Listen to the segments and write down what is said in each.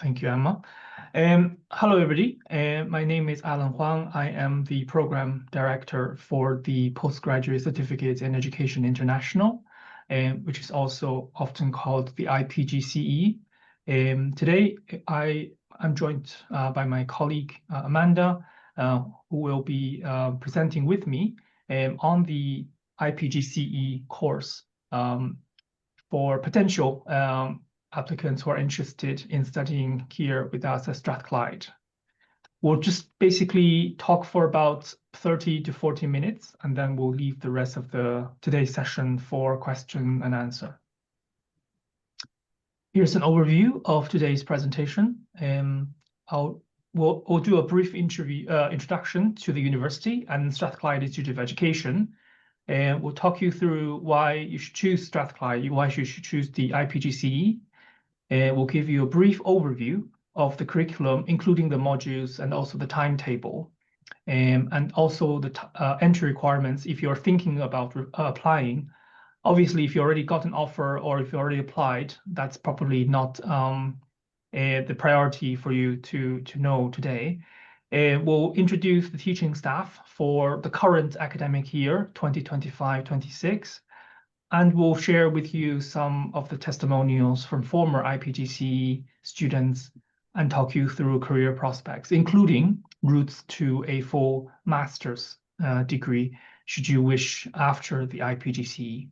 Thank you, Emma. Hello, everybody. My name is Alan Huang. I am the Program Director for the Postgraduate Certificates in Education International, which is also often called the iPGCE. Today, I'm joined by my colleague, Amanda, who will be presenting with me on the iPGCE course for potential applicants who are interested in studying here with us at Strathclyde. We'll just basically talk for about 30 to 40 minutes, and then we'll leave the rest of today's session for question and answer. Here's an overview of today's presentation. We'll do a brief introduction to the university and Strathclyde Institute of Education. And we'll talk you through why you should choose Strathclyde, why you should choose the iPGCE. We'll give you a brief overview of the curriculum, including the modules and also the timetable, and also the entry requirements if you're thinking about applying. Obviously, if you already got an offer or if you already applied, that's probably not the priority for you to know today. We'll introduce the teaching staff for the current academic year, 2025-26. And we'll share with you some of the testimonials from former iPGCE students and talk you through career prospects, including routes to a full master's degree, should you wish after the iPGCE.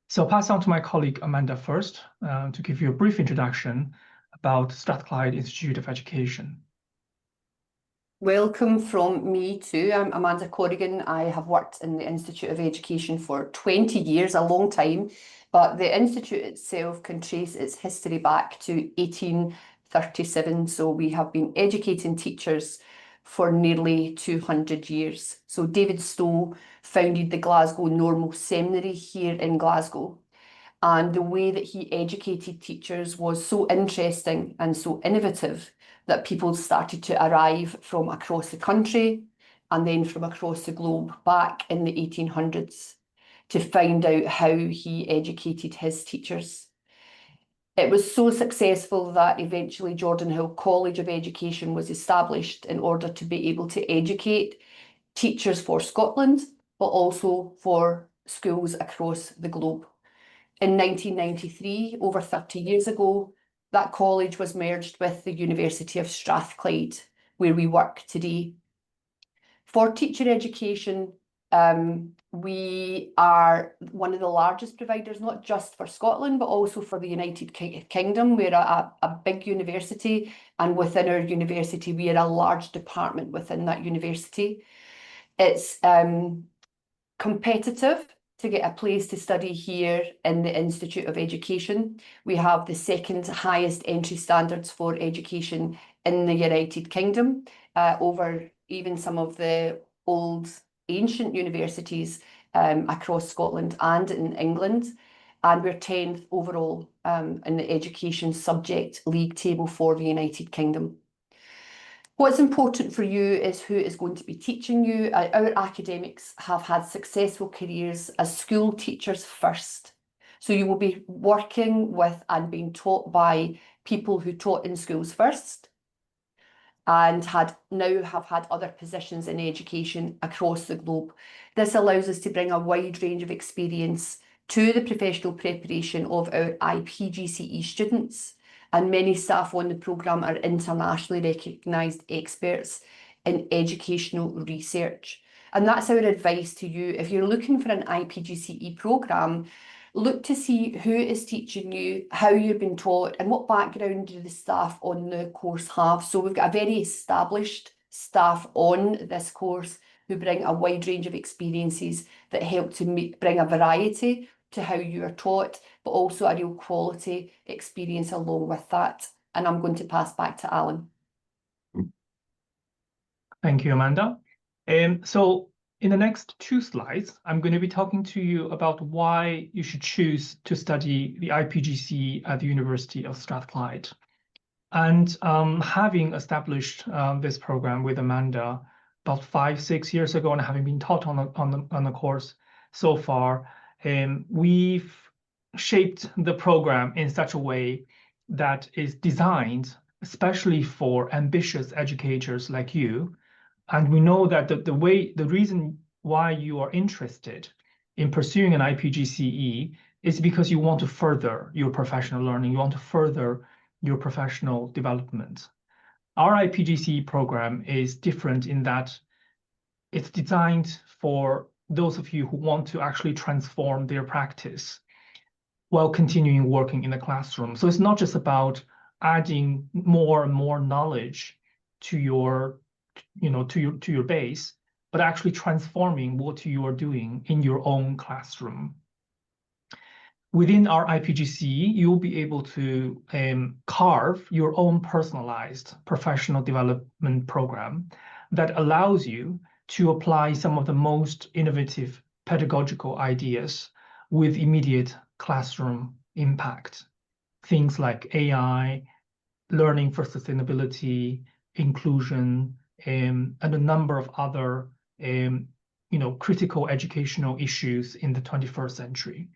So I'll pass on to my colleague Amanda first to give you a brief introduction about Strathclyde Institute of Education. Welcome from me too. I'm Amanda Corrigan. I have worked in the Institute of Education for 20 years, a long time, but the Institute itself can trace its history back to 1837. So we have been educating teachers for nearly 200 years. So David Stowe founded the Glasgow Normal Seminary here in Glasgow. And the way that he educated teachers was so interesting and so innovative that people started to arrive from across the country and then from across the globe back in the 1800s to find out how he educated his teachers. It was so successful that eventually Jordan Hill College of Education was established in order to be able to educate teachers for Scotland, but also for schools across the globe. In 1993, over 30 years ago, that college was merged with the University of Strathclyde, where we work today. For teacher education, we are one of the largest providers, not just for Scotland, but also for the United Kingdom. We're a big university, and within our university, we are a large department within that university. It's competitive to get a place to study here in the Institute of Education. We have the second highest entry standards for education in the United Kingdom, over even some of the old ancient universities across Scotland and in England. And we're 10th overall in the education subject league table for the United Kingdom. What's important for you is who is going to be teaching you. Our academics have had successful careers as school teachers first. So you will be working with and being taught by people who taught in schools first and now have had other positions in education across the globe. This allows us to bring a wide range of experience to the professional preparation of our iPGCE students. And many staff on the programme are internationally recognised experts in educational research. And that's our advice to you. If you're looking for an iPGCE programme, look to see who is teaching you, how you've been taught, and what background do the staff on the course have. So we've got a very established staff on this course who bring a wide range of experiences that help to bring a variety to how you are taught, but also a real quality experience along with that. And I'm going to pass back to Alan. Thank you, Amanda. So in the next 2 slides, I'm going to be talking to you about why you should choose to study the iPGCE at the University of Strathclyde. And having established this program with Amanda about 5-6 years ago, and having been taught on the course so far, we've shaped the program in such a way that is designed especially for ambitious educators like you. And we know that the reason why you are interested in pursuing an iPGCE is because you want to further your professional learning, you want to further your professional development. Our iPGCE program is different in that it's designed for those of you who want to actually transform their practice while continuing working in the classroom. So it's not just about adding more and more knowledge to your, to your base, but actually transforming what you are doing in your own classroom. Within our iPGCE, you'll be able to carve your own personalized professional development program that allows you to apply some of the most innovative pedagogical ideas with immediate classroom impact. Things like AI, learning for sustainability, inclusion, and a number of other critical educational issues in the 21st century.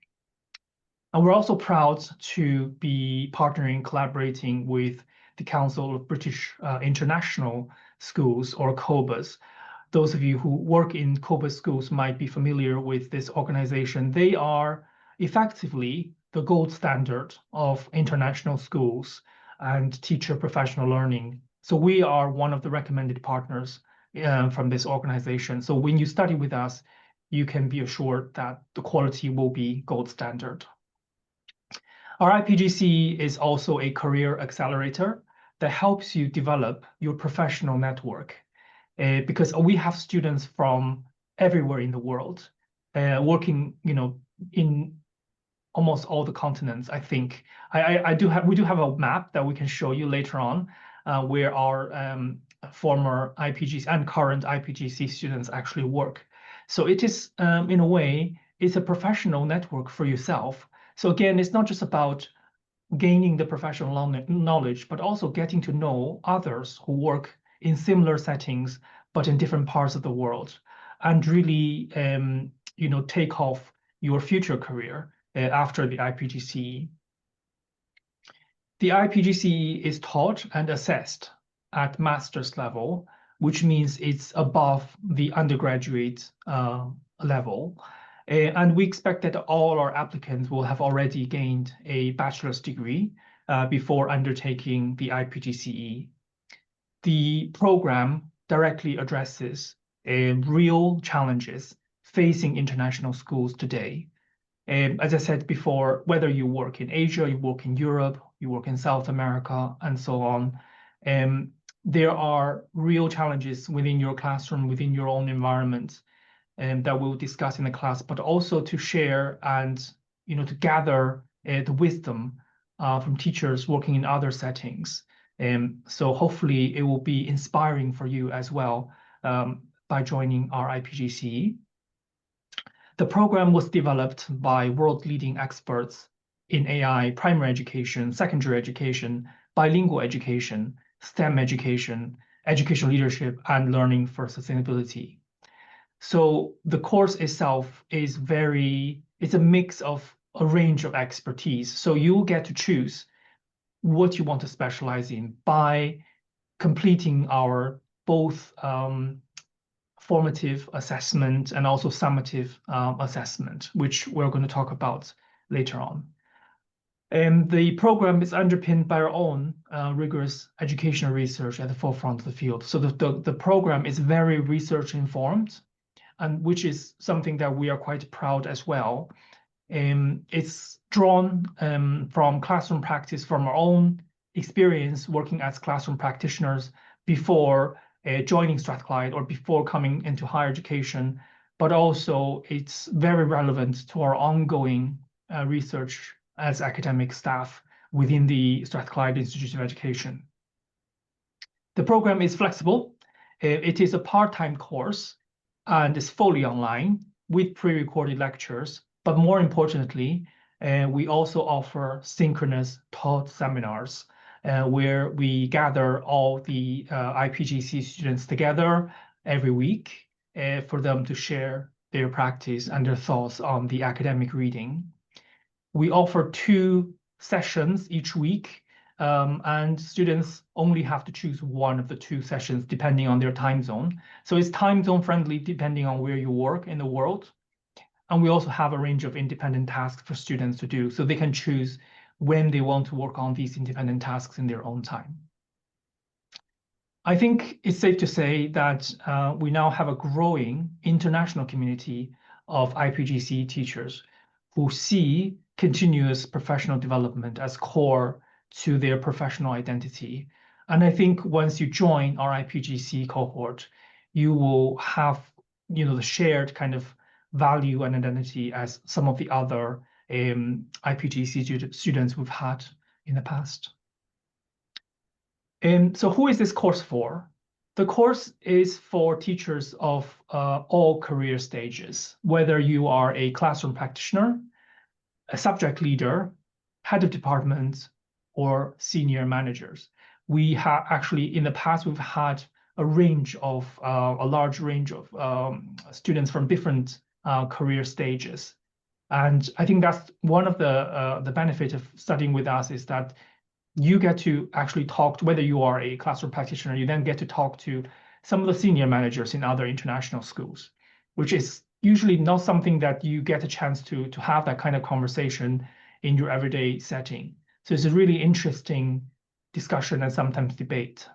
And we're also proud to be partnering, collaborating with the Council of British International Schools, or COBAS. Those of you who work in COBAS schools might be familiar with this organization. They are effectively the gold standard of international schools and teacher professional learning. So we are one of the recommended partners from this organization. So when you study with us, you can be assured that the quality will be gold standard. Our iPGCE is also a career accelerator that helps you develop your professional network because we have students from everywhere in the world working, in almost all the continents. I think we do have a map that we can show you later on where our former iPGCE and current iPGCE students actually work. So it is, in a way, it's a professional network for yourself. So again, it's not just about gaining the professional knowledge, but also getting to know others who work in similar settings, but in different parts of the world, and really, take off your future career after the iPGCE. The iPGCE is taught and assessed at master's level, which means it's above the undergraduate level. And we expect that all our applicants will have already gained a bachelor's degree before undertaking the iPGCE. The program directly addresses real challenges facing international schools today. As I said before, whether you work in Asia, you work in Europe, you work in South America, and so on, there are real challenges within your classroom, within your own environment, that we'll discuss in the class, but also to share and to gather the wisdom from teachers working in other settings. So hopefully it will be inspiring for you as well by joining our iPGCE. The program was developed by world-leading experts in AI, primary education, secondary education, bilingual education, STEM education, educational leadership, and learning for sustainability. So the course itself is it's a mix of a range of expertise. So you'll get to choose what you want to specialize in by completing our both formative assessment and also summative assessment, which we're going to talk about later on. The program is underpinned by our own rigorous educational research at the forefront of the field. So the program is very research informed, and which is something that we are quite proud as well. It's drawn from classroom practice, from our own experience working as classroom practitioners before joining Strathclyde or before coming into higher education, but also it's very relevant to our ongoing research as academic staff within the Strathclyde Institute of Education. The program is flexible. It is a part-time course and is fully online with pre-recorded lectures. But more importantly, we also offer synchronous taught seminars where we gather all the iPGCE students together every week for them to share their practice and their thoughts on the academic reading. We offer 2 sessions each week and students only have to choose one of the two sessions depending on their time zone. So it's time zone friendly depending on where you work in the world. And we also have a range of independent tasks for students to do, so they can choose when they want to work on these independent tasks in their own time. I think it's safe to say that we now have a growing international community of iPGCE teachers who see continuous professional development as core to their professional identity. And I think once you join our iPGCE cohort, you will have, the shared kind of value and identity as some of the other iPGCE students we've had in the past. So who is this course for? The course is for teachers of all career stages, whether you are a classroom practitioner, a subject leader, head of department, or senior managers. We have actually, in the past, we've had a large range of students from different career stages. And I think that's one of the benefit of studying with us is that you get to actually talk to, whether you are a classroom practitioner, you then get to talk to some of the senior managers in other international schools, which is usually not something that you get a chance to have that kind of conversation in your everyday setting. So it's a really interesting discussion and sometimes debate.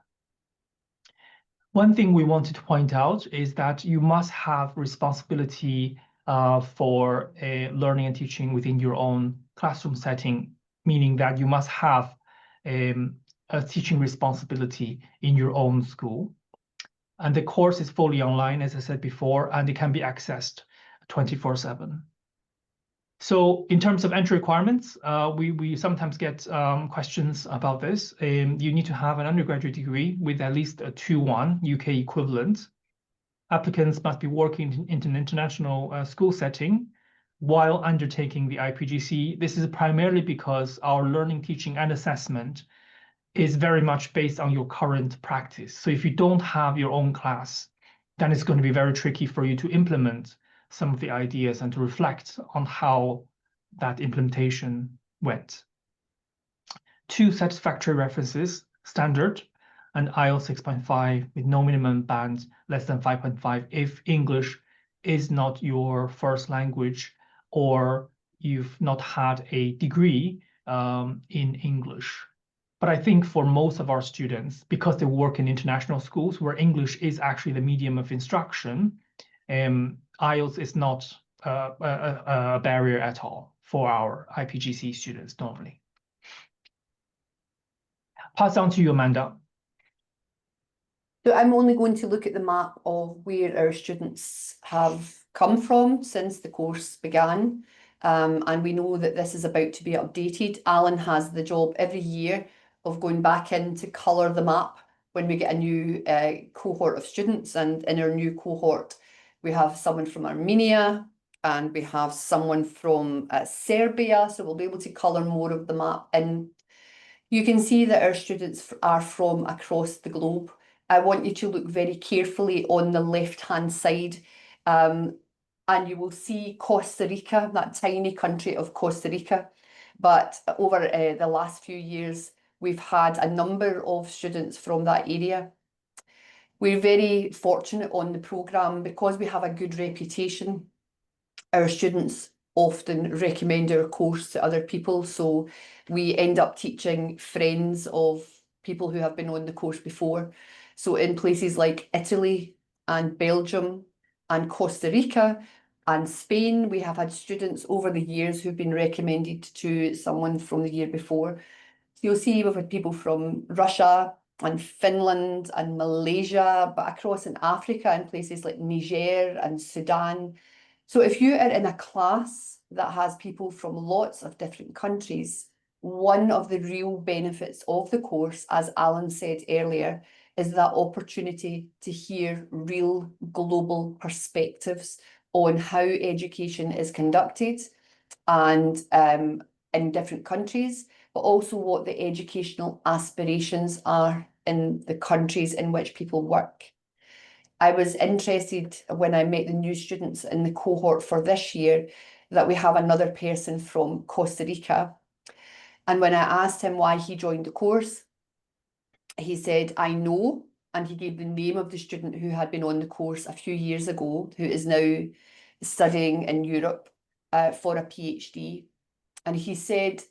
One thing we wanted to point out is that you must have responsibility for learning and teaching within your own classroom setting, meaning that you must have a teaching responsibility in your own school. And the course is fully online, as I said before, and it can be accessed 24/7. So in terms of entry requirements, we sometimes get questions about this. You need to have an undergraduate degree with at least a 2:1 UK equivalent. Applicants must be working in an international school setting while undertaking the iPGCE. This is primarily because our learning, teaching, and assessment is very much based on your current practice. So if you don't have your own class, then it's going to be very tricky for you to implement some of the ideas and to reflect on how that implementation went. 2 satisfactory references, standard, and IELTS 6.5 with no minimum band less than 5.5 if English is not your first language or you've not had a degree in English. But I think for most of our students, because they work in international schools where English is actually the medium of instruction, IELTS is not a barrier at all for our iPGCE students normally. Pass on to you, Amanda. So I'm only going to look at the map of where our students have come from since the course began. And we know that this is about to be updated. Alan has the job every year of going back in to colour the map when we get a new cohort of students. And in our new cohort, we have someone from Armenia and we have someone from Serbia. So we'll be able to colour more of the map in. You can see that our students are from across the globe. I want you to look very carefully on the left-hand side, and you will see Costa Rica, that tiny country of Costa Rica. But over the last few years, we've had a number of students from that area. We're very fortunate on the programme because we have a good reputation. Our students often recommend our course to other people, so we end up teaching friends of people who have been on the course before. So in places like Italy and Belgium and Costa Rica and Spain, we have had students over the years who've been recommended to someone from the year before. So you'll see we've had people from Russia and Finland and Malaysia, but across in Africa and places like Niger and Sudan. So if you are in a class that has people from lots of different countries, one of the real benefits of the course, as Alan said earlier, is that opportunity to hear real global perspectives on how education is conducted and in different countries, but also what the educational aspirations are in the countries in which people work. I was interested when I met the new students in the cohort for this year that we have another person from Costa Rica. And when I asked him why he joined the course, he said, I know, and he gave the name of the student who had been on the course a few years ago, who is now studying in Europe for a PhD. And he said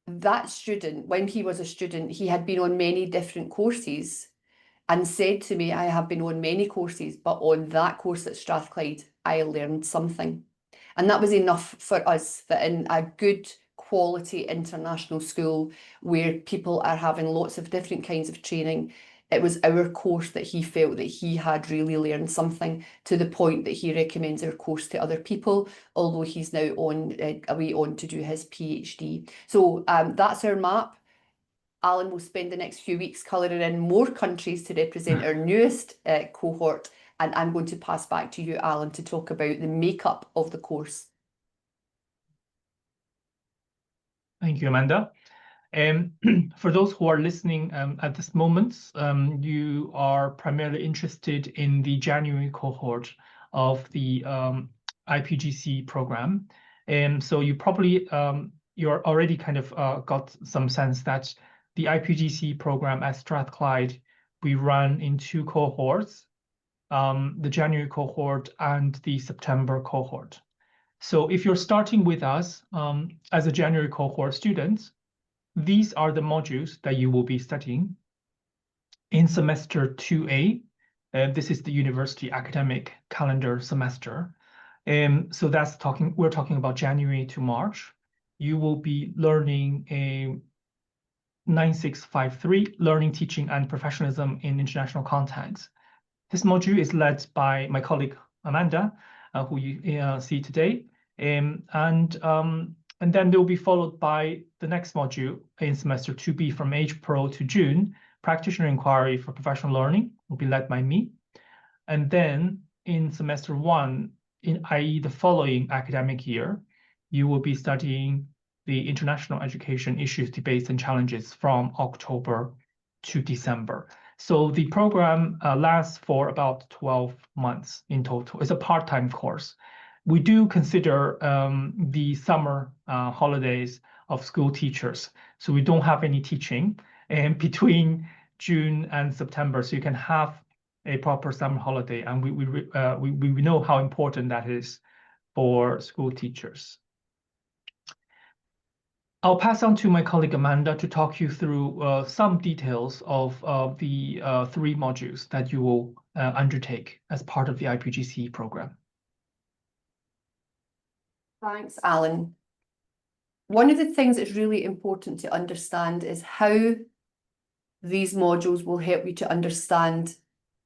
that student, when he was a student, he had been on many different courses and said to me, I have been on many courses, but on that course at Strathclyde, I learned something. And that was enough for us, that in a good quality international school where people are having lots of different kinds of training, it was our course that he felt that he had really learned something, to the point that he recommends our course to other people, although he's now on away on to do his PhD. So that's our map. Alan will spend the next few weeks colouring in more countries to represent our newest cohort, and I'm going to pass back to you, Alan, to talk about the makeup of the course. Thank you, Amanda. For those who are listening at this moment, you are primarily interested in the January cohort of the iPGCE program. So you probably, you're already kind of got some sense that the iPGCE program at Strathclyde, we run in two cohorts, the January cohort and the September cohort. So if you're starting with us as a January cohort student, these are the modules that you will be studying in semester 2A. This is the university academic calendar semester. So we're talking about January to March. You will be learning a 9653, Learning, Teaching, and Professionalism in International Contexts. This module is led by my colleague Amanda, who you see today. And then they'll be followed by the next module in semester 2B from April to June, Practitioner Inquiry for Professional Learning, will be led by me. And then in semester 1, i.e. the following academic year, you will be studying the international education issues, debates, and challenges from October to December. So the program lasts for about 12 months in total. It's a part-time course. We do consider the summer holidays of school teachers. So we don't have any teaching between June and September. So you can have a proper summer holiday. And we know how important that is for school teachers. I'll pass on to my colleague Amanda to talk you through some details of the 3 modules that you will undertake as part of the iPGCE program. Thanks, Alan. One of the things that's really important to understand is how these modules will help you to understand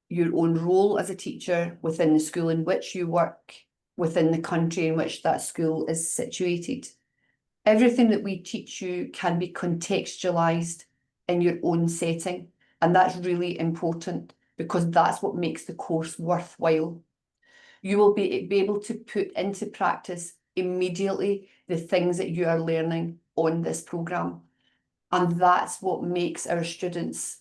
your own role as a teacher within the school in which you work, within the country in which that school is situated. Everything that we teach you can be contextualised in your own setting, and that's really important because that's what makes the course worthwhile. You will be able to put into practice immediately the things that you are learning on this programme, and that's what makes our students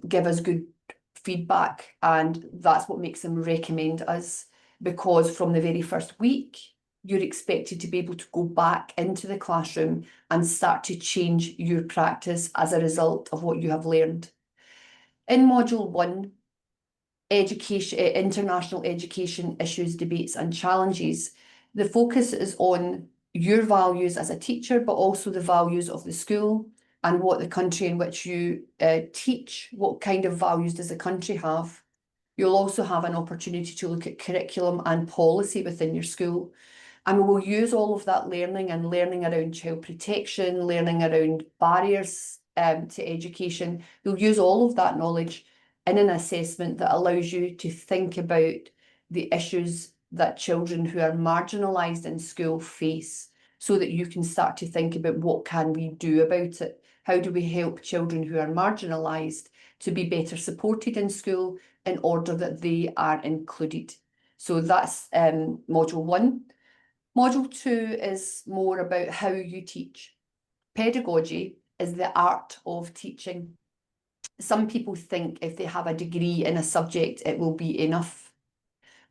give us good feedback, and that's what makes them recommend us, because from the very first week you're expected to be able to go back into the classroom and start to change your practice as a result of what you have learned. In Module 1, international education issues, debates and challenges, the focus is on your values as a teacher, but also the values of the school and what the country in which you teach, what kind of values does the country have. You'll also have an opportunity to look at curriculum and policy within your school. And we will use all of that learning and learning around child protection, learning around barriers to education. We'll use all of that knowledge in an assessment that allows you to think about the issues that children who are marginalised in school face, so that you can start to think about what can we do about it. How do we help children who are marginalised to be better supported in school in order that they are included? So that's Module 1. Module 2 is more about how you teach. Pedagogy is the art of teaching. Some people think if they have a degree in a subject, it will be enough.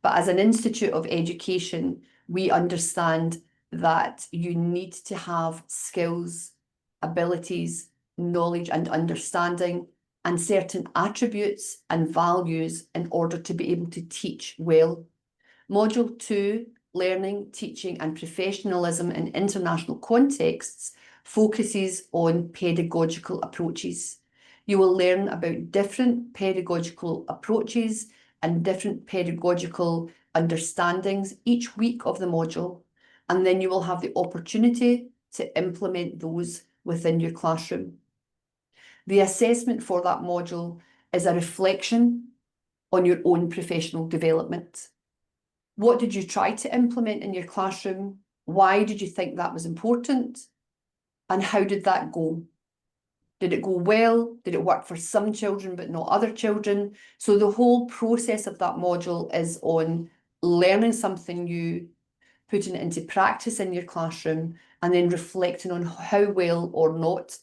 But as an institute of education, we understand that you need to have skills abilities, knowledge and understanding, and certain attributes and values in order to be able to teach well. Module 2, Learning, Teaching and Professionalism in International Contexts, focuses on pedagogical approaches. You will learn about different pedagogical approaches and different pedagogical understandings each week of the module, and then you will have the opportunity to implement those within your classroom. The assessment for that module is a reflection on your own professional development. What did you try to implement in your classroom? Why did you think that was important? And how did that go? Did it go well? Did it work for some children but not other children? So the whole process of that module is on learning something new, putting it into practice in your classroom, and then reflecting on how well or not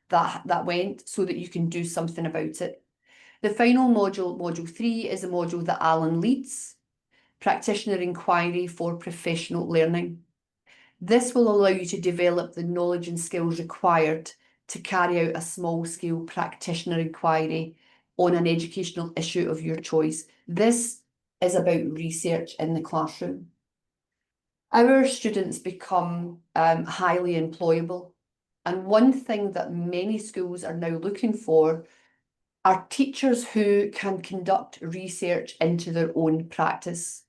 that went so that you can do something about it. The final module, module 3, is a module that Alan leads, Practitioner Inquiry for Professional Learning. This will allow you to develop the knowledge and skills required to carry out a small-scale practitioner inquiry on an educational issue of your choice. This is about research in the classroom. Our students become highly employable, and one thing that many schools are now looking for are teachers who can conduct research into their own practice.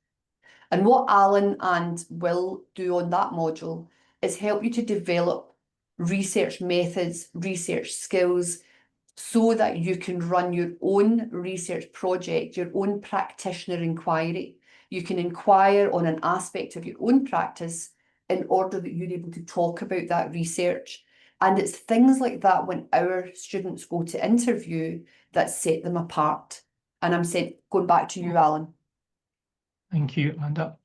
And what Alan and Will do on that module is help you to develop research methods, research skills, so that you can run your own research project, your own practitioner inquiry. You can inquire on an aspect of your own practice in order that you're able to talk about that research. And it's things like that when our students go to interview that set them apart. And I'm going back to you, Alan. Thank you, Amanda.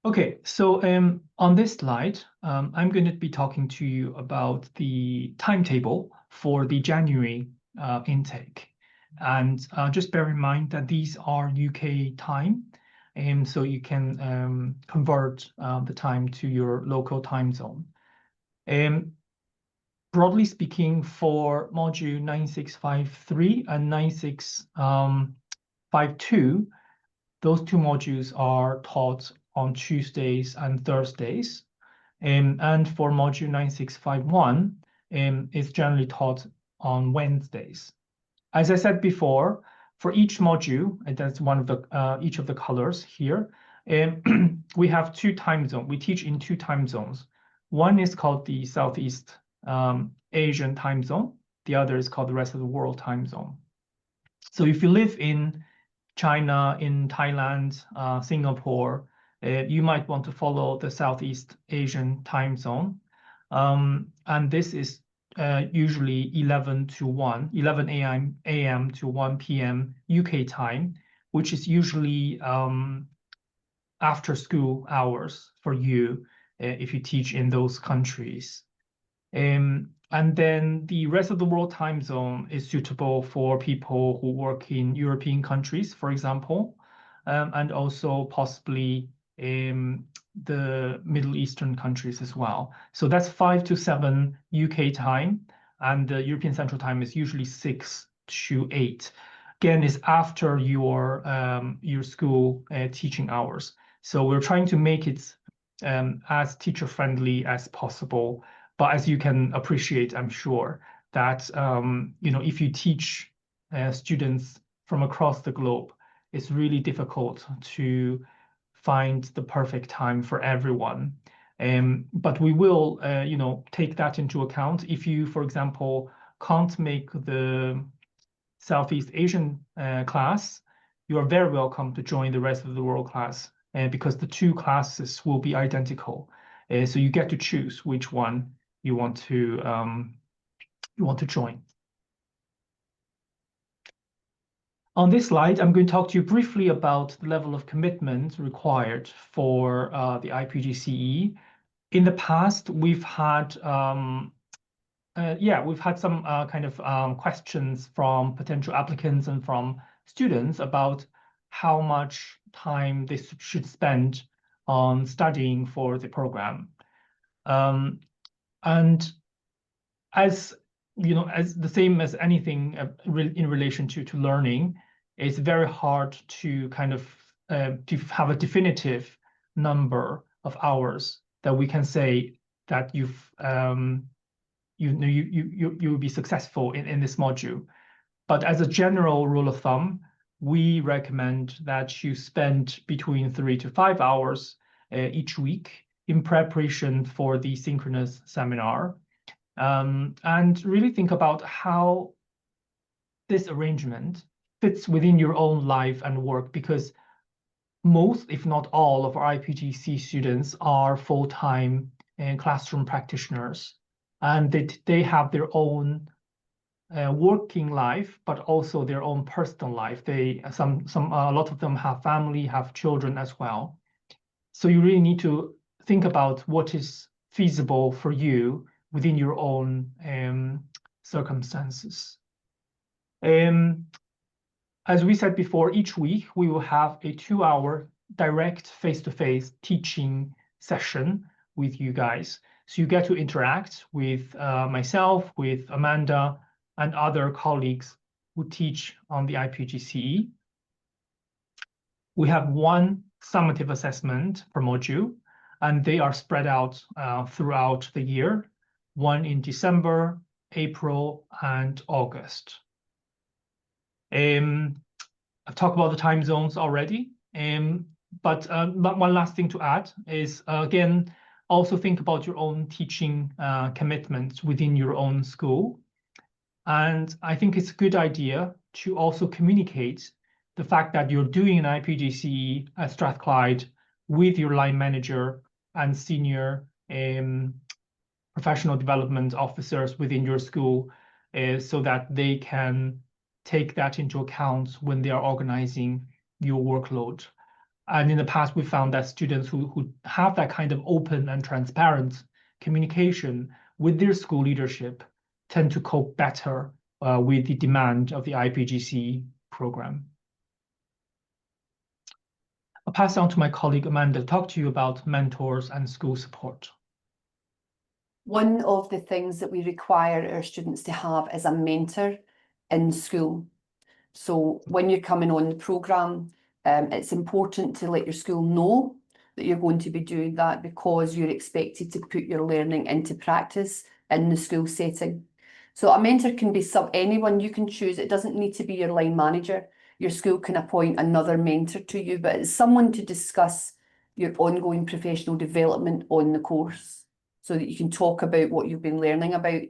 Okay, so on this slide, I'm going to be talking to you about the timetable for the January intake. And just bear in mind that these are UK time, and so you can convert the time to your local time zone. Broadly speaking, for module 9653 and 9652, those two modules are taught on Tuesdays and Thursdays. And for module 9651, it's generally taught on Wednesdays. As I said before, for each module, and that's one of the each of the colors here, we have two time zones. We teach in two time zones. One is called the Southeast Asian time zone. The other is called the rest of the world time zone. So if you live in China, in Thailand, Singapore, you might want to follow the Southeast Asian time zone. And this is usually 11 a.m. to 1 p.m. UK time, which is usually after school hours for you if you teach in those countries. And then the rest of the world time zone is suitable for people who work in European countries, for example, and also possibly the Middle Eastern countries as well. So that's 5 to 7 UK time, and the European Central Time is usually 6 to 8. Again, it's after your school teaching hours. So we're trying to make it as teacher-friendly as possible. But as you can appreciate, I'm sure that if you teach students from across the globe, it's really difficult to find the perfect time for everyone. But we will, take that into account. If you, for example, can't make the Southeast Asian class, you are very welcome to join the rest of the world class, because the two classes will be identical. So you get to choose which one you want to join. On this slide, I'm going to talk to you briefly about the level of commitment required for the iPGCE. In the past, we've had some kind of questions from potential applicants and from students about how much time they should spend on studying for the program. And as you know, as the same as anything in relation to learning, it's very hard to kind of to have a definitive number of hours that we can say that you will be successful in this module. But as a general rule of thumb, we recommend that you spend between 3 to 5 hours each week in preparation for the synchronous seminar. And really think about how this arrangement fits within your own life and work, because most, if not all, of our iPGCE students are full-time classroom practitioners, and they have their own working life, but also their own personal life. A lot of them have family, have children as well. So you really need to think about what is feasible for you within your own circumstances. As we said before, each week we will have a 2-hour direct face-to-face teaching session with you guys. So you get to interact with myself, with Amanda, and other colleagues who teach on the iPGCE. We have one summative assessment per module, and they are spread out throughout the year, one in December, April, and August. I've talked about the time zones already, but one last thing to add is, again, also think about your own teaching commitments within your own school. And I think it's a good idea to also communicate the fact that you're doing an iPGCE at Strathclyde with your line manager and senior professional development officers within your school, so that they can take that into account when they are organizing your workload. And in the past, we found that students who have that kind of open and transparent communication with their school leadership tend to cope better with the demand of the iPGCE program. I'll pass on to my colleague Amanda to talk to you about mentors and school support. One of the things that we require our students to have is a mentor in school. So when you're coming on the programme, it's important to let your school know that you're going to be doing that, because you're expected to put your learning into practice in the school setting. So a mentor can be anyone you can choose. It doesn't need to be your line manager. Your school can appoint another mentor to you, but it's someone to discuss your ongoing professional development on the course, so that you can talk about what you've been learning about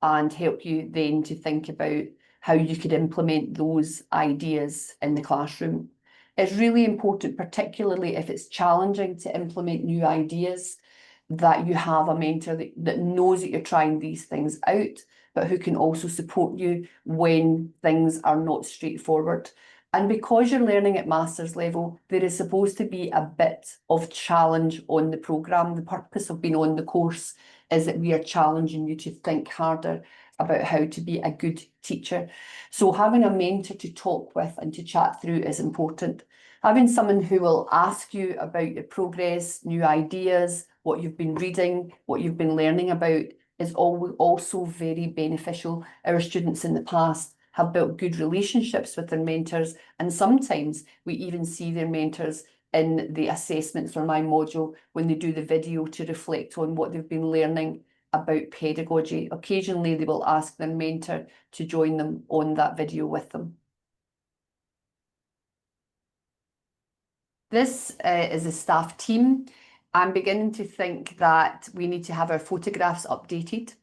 and help you then to think about how you could implement those ideas in the classroom. It's really important, particularly if it's challenging to implement new ideas, that you have a mentor that knows that you're trying these things out, but who can also support you when things are not straightforward. And because you're learning at master's level, there is supposed to be a bit of challenge on the programme. The purpose of being on the course is that we are challenging you to think harder about how to be a good teacher. So having a mentor to talk with and to chat through is important. Having someone who will ask you about your progress, new ideas, what you've been reading, what you've been learning about, is also very beneficial. Our students in the past have built good relationships with their mentors, and sometimes we even see their mentors in the assessments for my module when they do the video to reflect on what they've been learning about pedagogy. Occasionally they will ask their mentor to join them on that video with them. This is a staff team. I'm beginning to think that we need to have our photographs updated.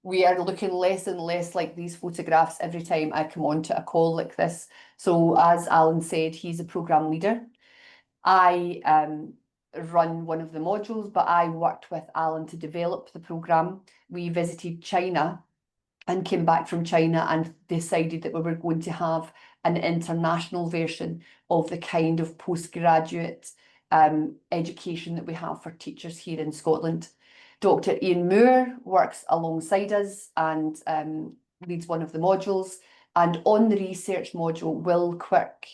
We are looking less and less like these photographs every time I come on to a call like this. So as Alan said, he's a programme leader. I run one of the modules, but I worked with Alan to develop the programme. We visited China and came back from China and decided that we were going to have an international version of the kind of postgraduate education that we have for teachers here in Scotland. Dr. Ian Moore works alongside us and leads one of the modules. And on the research module, Will Quirk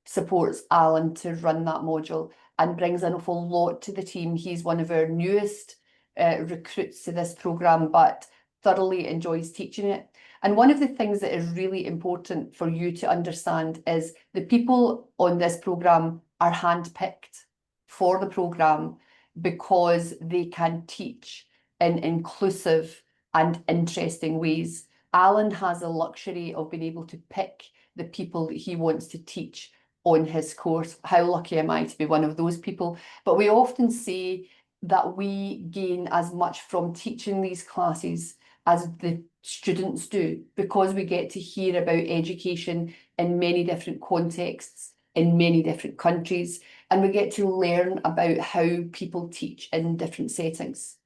supports Alan to run that module and brings an awful lot to the team. He's one of our newest recruits to this programme, but thoroughly enjoys teaching it. And one of the things that is really important for you to understand is the people on this programme are handpicked for the programme because they can teach in inclusive and interesting ways. Alan has the luxury of being able to pick the people that he wants to teach on his course. How lucky am I to be one of those people? But we often say that we gain as much from teaching these classes as the students do, because we get to hear about education in many different contexts, in many different countries, and we get to learn about how people teach in different settings.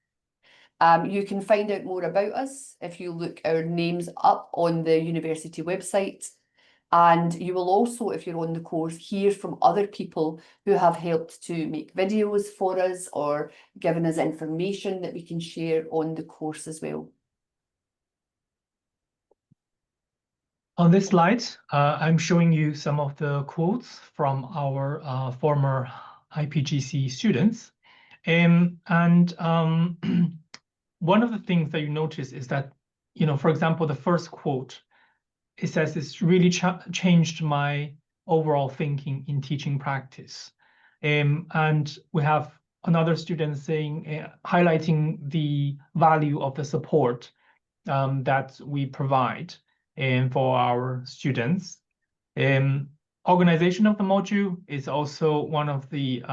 You can find out more about us if you look our names up on the university website. And you will also, if you're on the course, hear from other people who have helped to make videos for us or given us information that we can share on the course as well. On this slide, I'm showing you some of the quotes from our former iPGCE students. One of the things that you notice is that, for example, the first quote, it says it's really changed my overall thinking in teaching practice. And we have another student saying, highlighting the value of the support that we provide for our students. Organization of the module is also one of the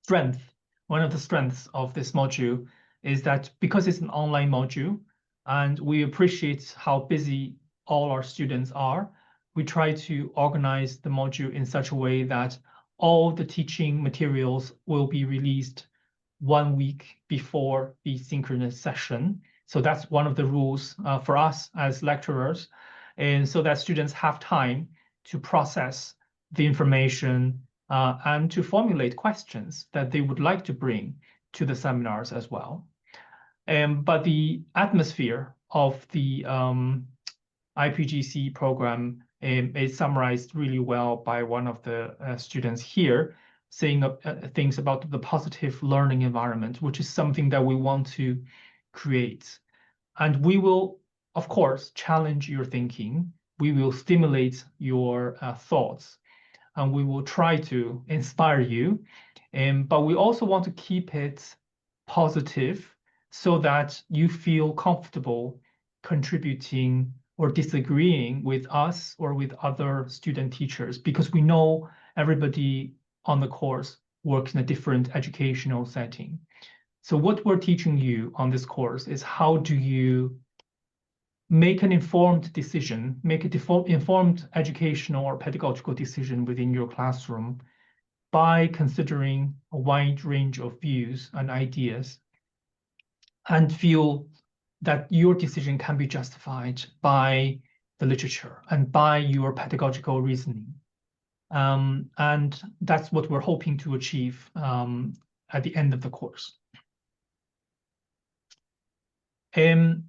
strengths of this module is that because it's an online module and we appreciate how busy all our students are, we try to organize the module in such a way that all the teaching materials will be released 1 week before the synchronous session. So that's one of the rules for us as lecturers, and so that students have time to process the information and to formulate questions that they would like to bring to the seminars as well. But the atmosphere of the iPGCE program is summarized really well by one of the students here, saying things about the positive learning environment, which is something that we want to create. And we will, of course, challenge your thinking. We will stimulate your thoughts, and we will try to inspire you. But we also want to keep it positive so that you feel comfortable contributing or disagreeing with us or with other student teachers, because we know everybody on the course works in a different educational setting. So what we're teaching you on this course is how do you make an informed decision, make an informed educational or pedagogical decision within your classroom by considering a wide range of views and ideas, and feel that your decision can be justified by the literature and by your pedagogical reasoning. And that's what we're hoping to achieve at the end of the course. The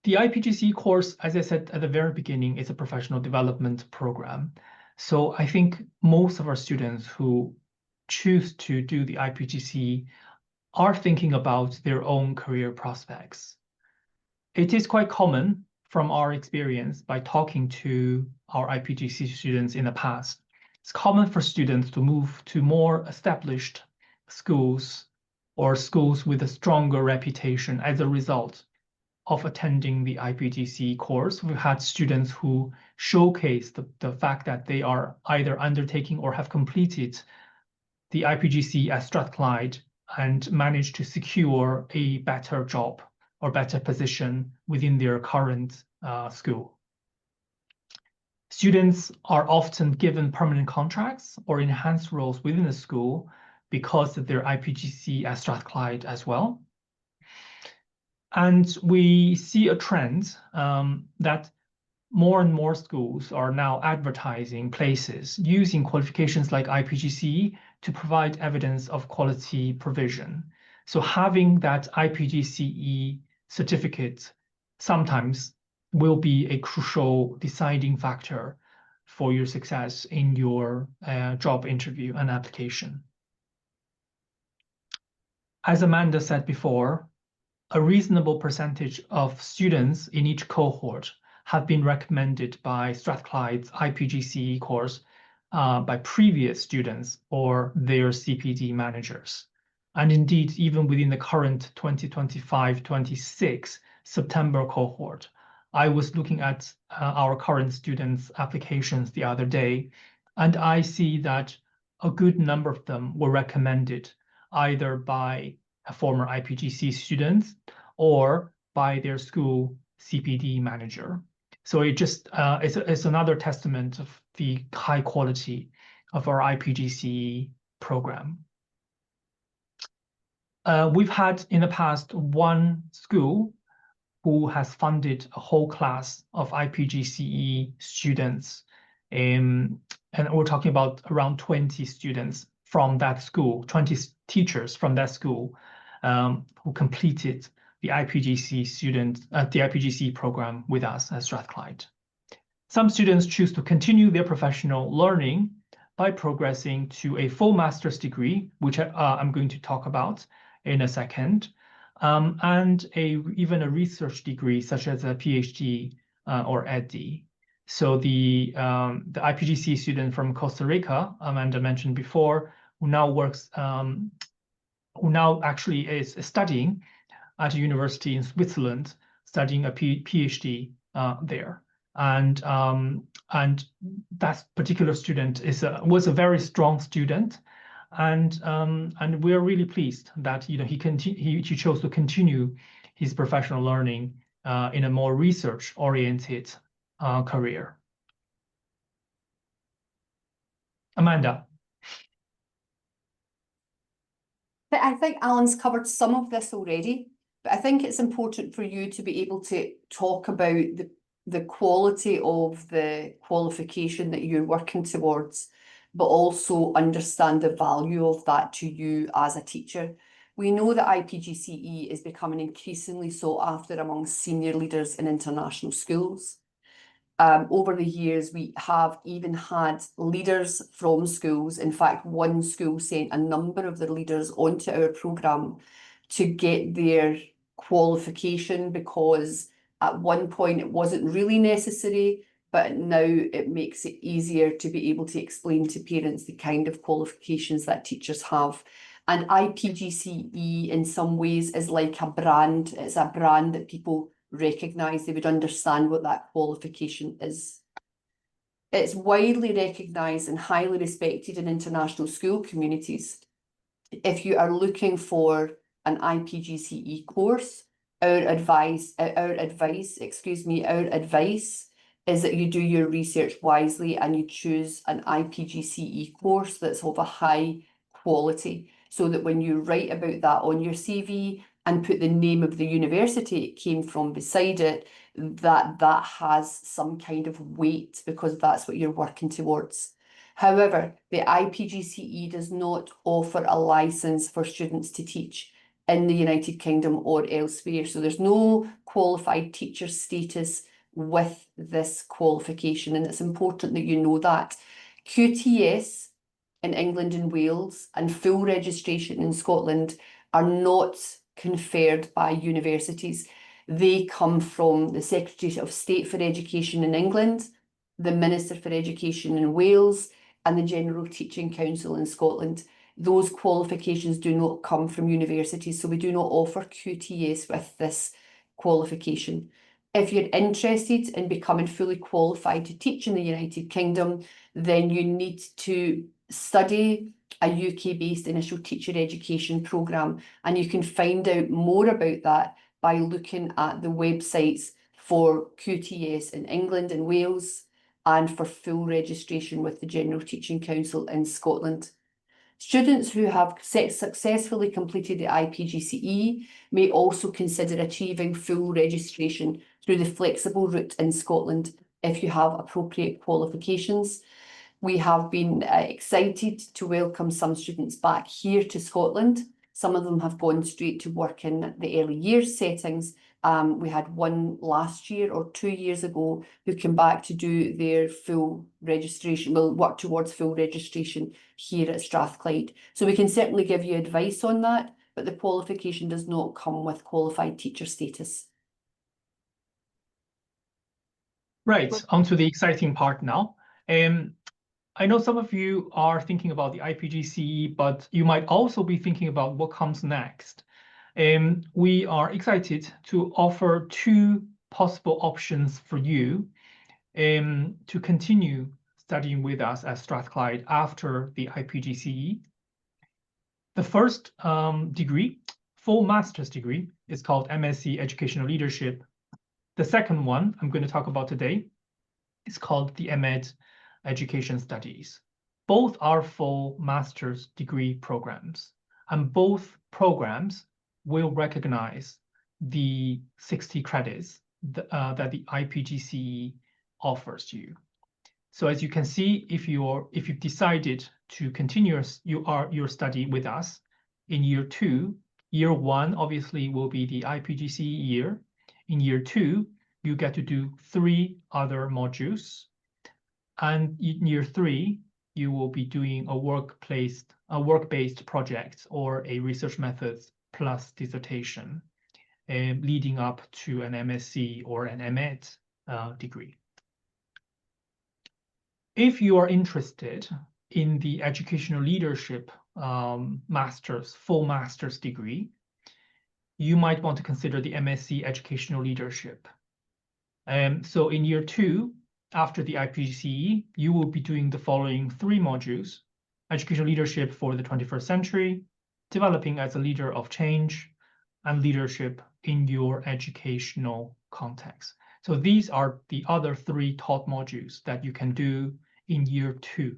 iPGCE course, as I said at the very beginning, is a professional development program. So I think most of our students who choose to do the iPGCE are thinking about their own career prospects. It is quite common from our experience by talking to our iPGCE students in the past. It's common for students to move to more established schools or schools with a stronger reputation as a result of attending the iPGCE course. We've had students who showcase the fact that they are either undertaking or have completed the iPGCE at Strathclyde and managed to secure a better job or better position within their current school. Students are often given permanent contracts or enhanced roles within the school because of their iPGCE at Strathclyde as well. And we see a trend that more and more schools are now advertising places using qualifications like iPGCE to provide evidence of quality provision. So having that iPGCE certificate sometimes will be a crucial deciding factor for your success in your job interview and application. As Amanda said before, a reasonable percentage of students in each cohort have been recommended by Strathclyde's iPGCE course by previous students or their CPD managers. And indeed, even within the current 2025-26 September cohort, I was looking at our current students' applications the other day, and I see that a good number of them were recommended either by a former iPGCE student or by their school CPD manager. So it just it's another testament of the high quality of our iPGCE program. We've had in the past one school who has funded a whole class of iPGCE students. And we're talking about around 20 students from that school, 20 teachers from that school who completed the iPGCE program with us at Strathclyde. Some students choose to continue their professional learning by progressing to a full master's degree, which I'm going to talk about in a second, and even a research degree such as a PhD or EdD. So the iPGCE student from Costa Rica, Amanda mentioned before, who now actually is studying at a university in Switzerland, studying a PhD there. And that particular student was a very strong student, and we're really pleased that he chose to continue his professional learning in a more research-oriented career. Amanda. I think Alan's covered some of this already, but I think it's important for you to be able to talk about the quality of the qualification that you're working towards, but also understand the value of that to you as a teacher. We know that iPGCE is becoming increasingly sought after among senior leaders in international schools. Over the years, we have even had leaders from schools. In fact, one school sent a number of their leaders onto our programme to get their qualification, because at one point it wasn't really necessary, but now it makes it easier to be able to explain to parents the kind of qualifications that teachers have. And iPGCE in some ways is like a brand. It's a brand that people recognise. They would understand what that qualification is. It's widely recognised and highly respected in international school communities. If you are looking for an iPGCE course, our advice is that you do your research wisely and you choose an iPGCE course that's of a high quality, so that when you write about that on your CV and put the name of the university it came from beside it, that has some kind of weight, because that's what you're working towards. However, the iPGCE does not offer a licence for students to teach in the United Kingdom or elsewhere. So there's no qualified teacher status with this qualification, and it's important that you know that. QTS in England and Wales and full registration in Scotland are not conferred by universities. They come from the Secretary of State for Education in England, the Minister for Education in Wales, and the General Teaching Council in Scotland. Those qualifications do not come from universities, so we do not offer QTS with this qualification. If you're interested in becoming fully qualified to teach in the United Kingdom, then you need to study a UK-based initial teacher education programme, and you can find out more about that by looking at the websites for QTS in England and Wales and for full registration with the General Teaching Council in Scotland. Students who have successfully completed the iPGCE may also consider achieving full registration through the flexible route in Scotland if you have appropriate qualifications. We have been excited to welcome some students back here to Scotland. Some of them have gone straight to work in the early years settings, We had one last year or 2 years ago who came back to do their full registration, will work towards full registration here at Strathclyde. So we can certainly give you advice on that, but the qualification does not come with qualified teacher status. Right, on to the exciting part now. I know some of you are thinking about the iPGCE, but you might also be thinking about what comes next. We are excited to offer 2 possible options for you to continue studying with us at Strathclyde after the iPGCE. The first degree, full master's degree, is called MSc Educational Leadership. The second one I'm going to talk about today is called the MEd Education Studies. Both are full master's degree programs, and both programs will recognize the 60 credits that the iPGCE offers you. So as you can see, if you've decided to continue your study with us in year 2, year 1 obviously will be the iPGCE year. In year 2, you get to do 3 other modules. And in year 3, you will be doing a work-based project or a research methods plus dissertation, leading up to an MSc or an MEd degree. If you are interested in the educational leadership full master's degree, you might want to consider the MSc Educational Leadership. So in year 2, after the iPGCE, you will be doing the following 3 modules: Educational Leadership for the 21st Century, Developing as a Leader of Change, and Leadership in Your Educational Context. So these are the other 3 taught modules that you can do in year 2.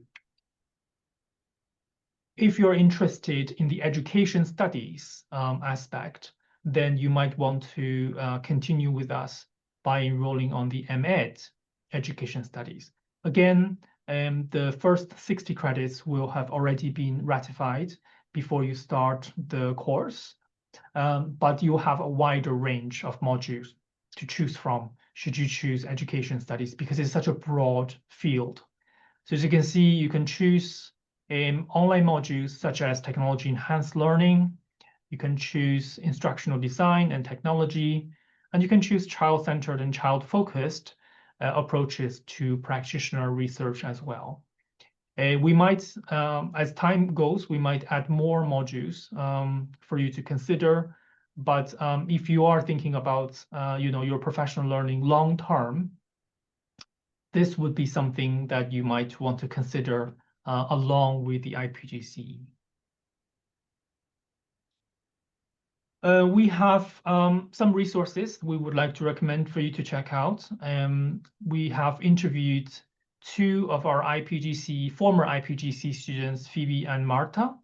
If you're interested in the education studies aspect, then you might want to continue with us by enrolling on the MEd Education Studies. Again, the first 60 credits will have already been ratified before you start the course, but you have a wider range of modules to choose from should you choose education studies, because it's such a broad field. So as you can see, you can choose online modules such as technology enhanced learning. You can choose instructional design and technology, and you can choose child-centered and child-focused approaches to practitioner research as well. We might, as time goes, we might add more modules for you to consider. But if you are thinking about, your professional learning long term, this would be something that you might want to consider along with the iPGCE. We have some resources we would like to recommend for you to check out. We have interviewed 2 of our former iPGCE students, Phoebe and Marta,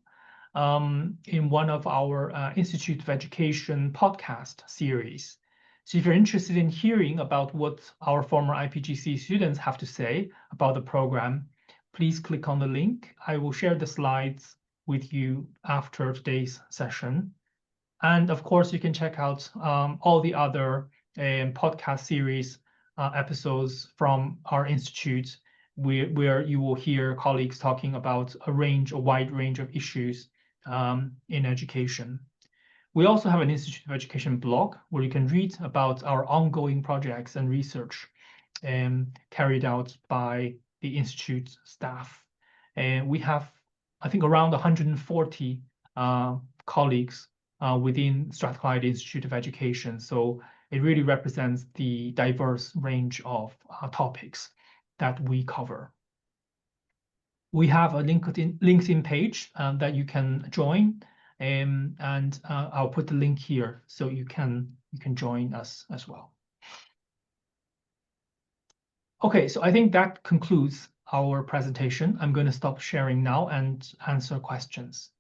in one of our Institute of Education podcast series. So if you're interested in hearing about what our former iPGCE students have to say about the program, please click on the link. I will share the slides with you after today's session. And of course, you can check out all the other podcast series episodes from our institute, where you will hear colleagues talking about a wide range of issues in education. We also have an Institute of Education blog where you can read about our ongoing projects and research carried out by the Institute staff. We have, I think, around 140 colleagues within Strathclyde Institute of Education. So it really represents the diverse range of topics that we cover. We have a LinkedIn page that you can join, and I'll put the link here so you can join us as well. Okay, so I think that concludes our presentation. I'm going to stop sharing now and answer questions.